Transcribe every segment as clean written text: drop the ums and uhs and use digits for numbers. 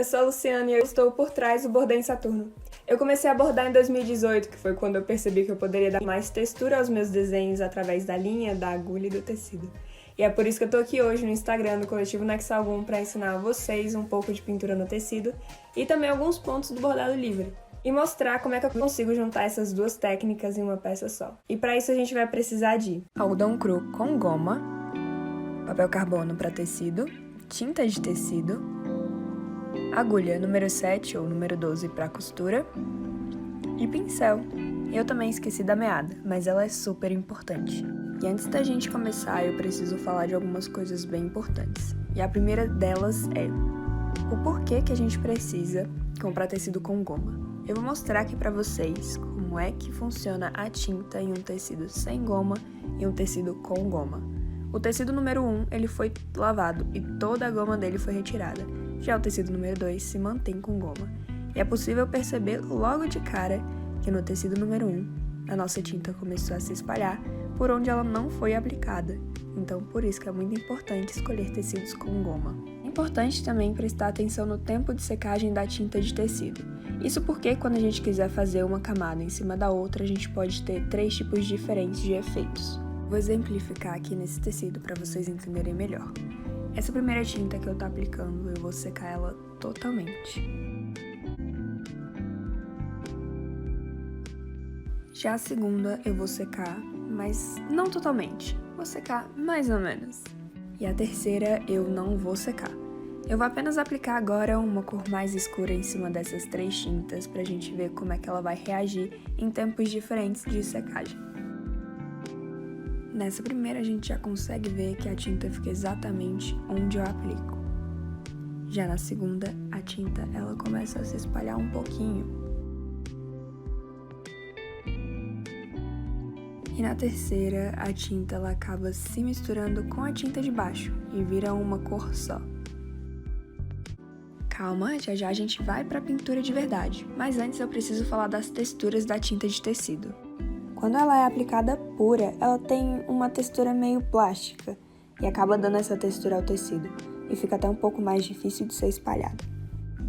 Eu sou a Luciana e eu estou por trás do Bordei em Saturno. Eu comecei a bordar em 2018, que foi quando eu percebi que eu poderia dar mais textura aos meus desenhos através da linha, da agulha e do tecido. E é por isso que eu tô aqui hoje no Instagram do Coletivo Nexalgum para ensinar a vocês um pouco de pintura no tecido e também alguns pontos do bordado livre. E mostrar como é que eu consigo juntar essas duas técnicas em uma peça só. E para isso a gente vai precisar de algodão cru com goma, papel carbono para tecido, tinta de tecido, agulha número 7 ou número 12 para costura e pincel. Eu também esqueci da meada, mas ela é super importante. E antes da gente começar, eu preciso falar de algumas coisas bem importantes. E a primeira delas é o porquê que a gente precisa comprar tecido com goma. Eu vou mostrar aqui pra vocês como é que funciona a tinta em um tecido sem goma e um tecido com goma. O tecido número 1, ele foi lavado e toda a goma dele foi retirada. Já o tecido número 2 se mantém com goma. E é possível perceber logo de cara que no tecido número 1, a nossa tinta começou a se espalhar por onde ela não foi aplicada. Então, por isso que é muito importante escolher tecidos com goma. É importante também prestar atenção no tempo de secagem da tinta de tecido. Isso porque quando a gente quiser fazer uma camada em cima da outra, a gente pode ter 3 tipos diferentes de efeitos. Vou exemplificar aqui nesse tecido para vocês entenderem melhor. Essa primeira tinta que eu tô aplicando, eu vou secar ela totalmente. Já a segunda eu vou secar, mas não totalmente. Vou secar mais ou menos. E a terceira eu não vou secar. Eu vou apenas aplicar agora uma cor mais escura em cima dessas 3 tintas pra gente ver como é que ela vai reagir em tempos diferentes de secagem. Nessa primeira a gente já consegue ver que a tinta fica exatamente onde eu aplico. Já na segunda, a tinta ela começa a se espalhar um pouquinho. E na terceira, a tinta ela acaba se misturando com a tinta de baixo e vira uma cor só. Calma, já a gente vai para a pintura de verdade, mas antes eu preciso falar das texturas da tinta de tecido. Quando ela é aplicada pura, ela tem uma textura meio plástica e acaba dando essa textura ao tecido e fica até um pouco mais difícil de ser espalhada.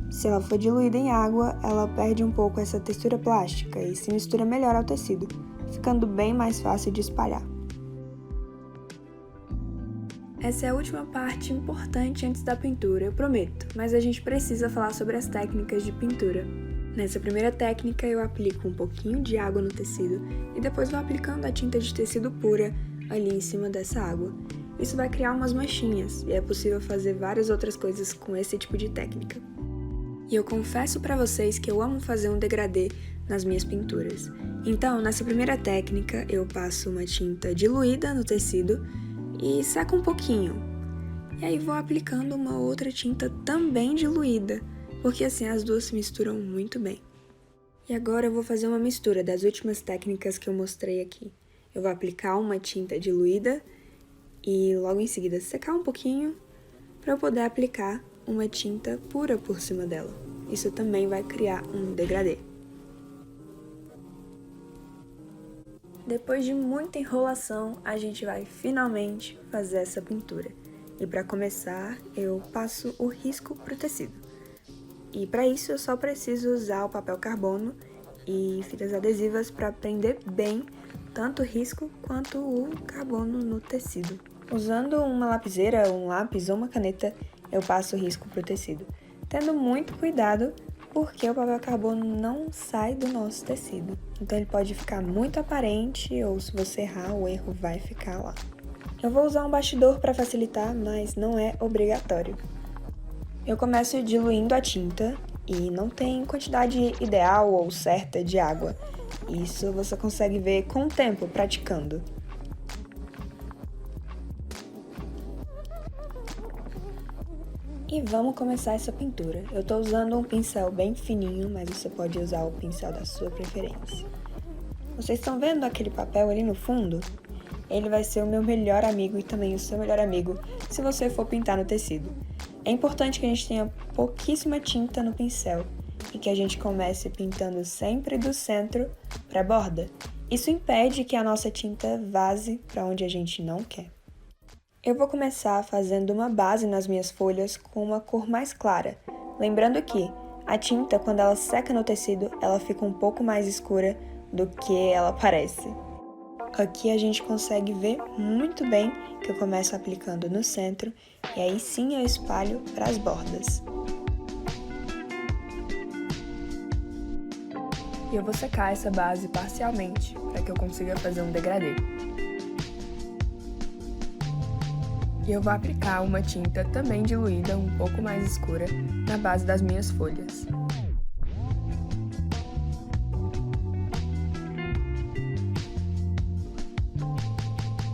Se ela for diluída em água, ela perde um pouco essa textura plástica e se mistura melhor ao tecido, ficando bem mais fácil de espalhar. Essa é a última parte importante antes da pintura, eu prometo, mas a gente precisa falar sobre as técnicas de pintura. Nessa primeira técnica, eu aplico um pouquinho de água no tecido e depois vou aplicando a tinta de tecido pura ali em cima dessa água. Isso vai criar umas manchinhas e é possível fazer várias outras coisas com esse tipo de técnica. E eu confesso pra vocês que eu amo fazer um degradê nas minhas pinturas. Então, nessa primeira técnica, eu passo uma tinta diluída no tecido e seco um pouquinho. E aí vou aplicando uma outra tinta também diluída, porque assim as duas se misturam muito bem. E agora eu vou fazer uma mistura das últimas técnicas que eu mostrei aqui. Eu vou aplicar uma tinta diluída e logo em seguida secar um pouquinho para eu poder aplicar uma tinta pura por cima dela. Isso também vai criar um degradê. Depois de muita enrolação, a gente vai finalmente fazer essa pintura. E para começar, eu passo o risco pro tecido. E para isso eu só preciso usar o papel carbono e fitas adesivas para prender bem tanto o risco quanto o carbono no tecido. Usando uma lapiseira, um lápis ou uma caneta, eu passo o risco pro tecido, tendo muito cuidado porque o papel carbono não sai do nosso tecido. Então ele pode ficar muito aparente ou se você errar, o erro vai ficar lá. Eu vou usar um bastidor para facilitar, mas não é obrigatório. Eu começo diluindo a tinta e não tem quantidade ideal ou certa de água. Isso você consegue ver com o tempo praticando. E vamos começar essa pintura. Eu tô usando um pincel bem fininho, mas você pode usar o pincel da sua preferência. Vocês estão vendo aquele papel ali no fundo? Ele vai ser o meu melhor amigo e também o seu melhor amigo se você for pintar no tecido. É importante que a gente tenha pouquíssima tinta no pincel e que a gente comece pintando sempre do centro para a borda. Isso impede que a nossa tinta vaze para onde a gente não quer. Eu vou começar fazendo uma base nas minhas folhas com uma cor mais clara, Lembrando que a tinta, quando ela seca no tecido, ela fica um pouco mais escura do que ela parece. Aqui a gente consegue ver muito bem que eu começo aplicando no centro e aí sim eu espalho para as bordas. E eu vou secar essa base parcialmente para que eu consiga fazer um degradê. E eu vou aplicar uma tinta também diluída, um pouco mais escura, na base das minhas folhas.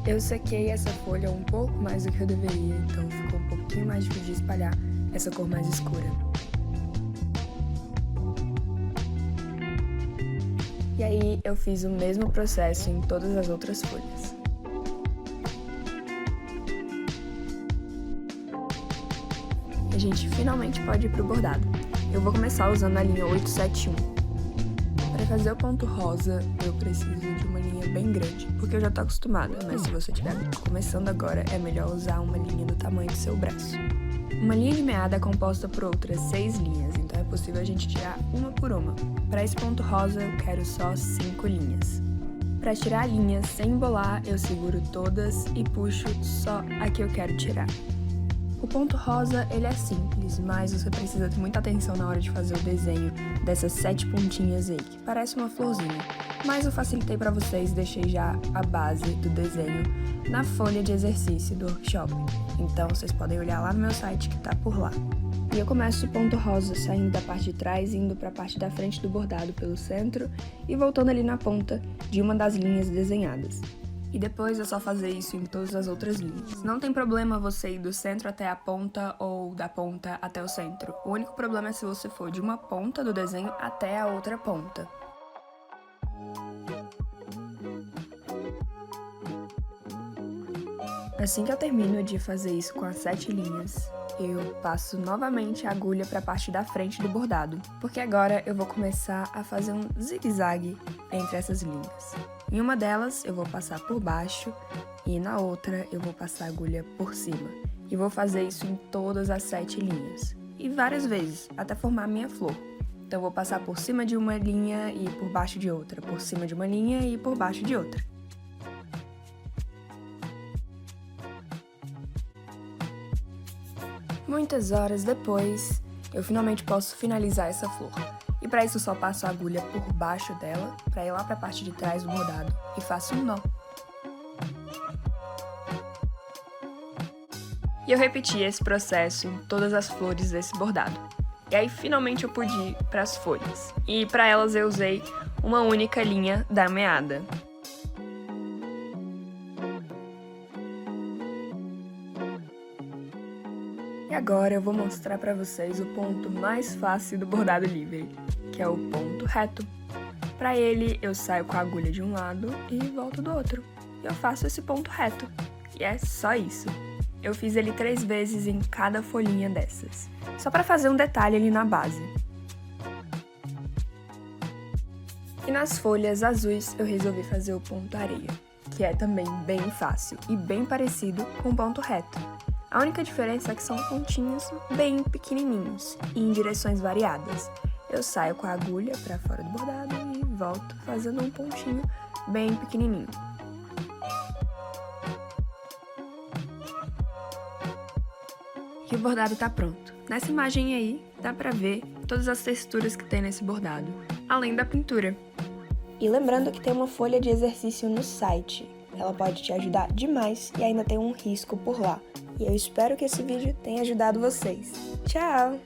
Eu sequei essa folha um pouco mais do que eu deveria, então ficou um pouquinho mais difícil de espalhar essa cor mais escura. E aí eu fiz o mesmo processo em todas as outras folhas. A gente finalmente pode ir pro bordado. Eu vou começar usando a linha 871. Para fazer o ponto rosa, eu preciso de uma linha bem grande, porque eu já tô acostumada, mas se você estiver começando agora, é melhor usar uma linha do tamanho do seu braço. Uma linha de meada é composta por outras 6 linhas, então é possível a gente tirar uma por uma. Para esse ponto rosa, eu quero só 5 linhas. Para tirar a linha sem embolar, eu seguro todas e puxo só a que eu quero tirar. O ponto rosa, ele é simples, mas você precisa ter muita atenção na hora de fazer o desenho dessas 7 pontinhas aí, que parece uma florzinha. Mas eu facilitei para vocês, deixei já a base do desenho na folha de exercício do workshop. Então vocês podem olhar lá no meu site que tá por lá. E eu começo o ponto rosa saindo da parte de trás, indo para a parte da frente do bordado pelo centro e voltando ali na ponta de uma das linhas desenhadas. E depois é só fazer isso em todas as outras linhas. Não tem problema você ir do centro até a ponta ou da ponta até o centro. O único problema é se você for de uma ponta do desenho até a outra ponta. Assim que eu termino de fazer isso com as 7 linhas, eu passo novamente a agulha para a parte da frente do bordado, porque agora eu vou começar a fazer um zigue-zague entre essas linhas. Em uma delas eu vou passar por baixo e na outra eu vou passar a agulha por cima. E vou fazer isso em todas as 7 linhas, e várias vezes, até formar a minha flor. Então eu vou passar por cima de uma linha e por baixo de outra, por cima de uma linha e por baixo de outra. Muitas horas depois, eu finalmente posso finalizar essa flor. E para isso eu só passo a agulha por baixo dela, para ir lá para a parte de trás do bordado, e faço um nó. E eu repeti esse processo em todas as flores desse bordado. E aí finalmente eu pude ir para as folhas. E para elas eu usei uma única linha da meada. E agora eu vou mostrar para vocês o ponto mais fácil do bordado livre, que é o ponto reto. Para ele, eu saio com a agulha de um lado e volto do outro. E eu faço esse ponto reto. E é só isso. Eu fiz ele 3 vezes em cada folhinha dessas, só para fazer um detalhe ali na base. E nas folhas azuis eu resolvi fazer o ponto areia, que é também bem fácil e bem parecido com o ponto reto. A única diferença é que são pontinhos bem pequenininhos e em direções variadas. Eu saio com a agulha para fora do bordado e volto fazendo um pontinho bem pequenininho. E o bordado tá pronto. Nessa imagem aí, dá pra ver todas as texturas que tem nesse bordado, além da pintura. E lembrando que tem uma folha de exercício no site. Ela pode te ajudar demais e ainda tem um risco por lá. E eu espero que esse vídeo tenha ajudado vocês. Tchau!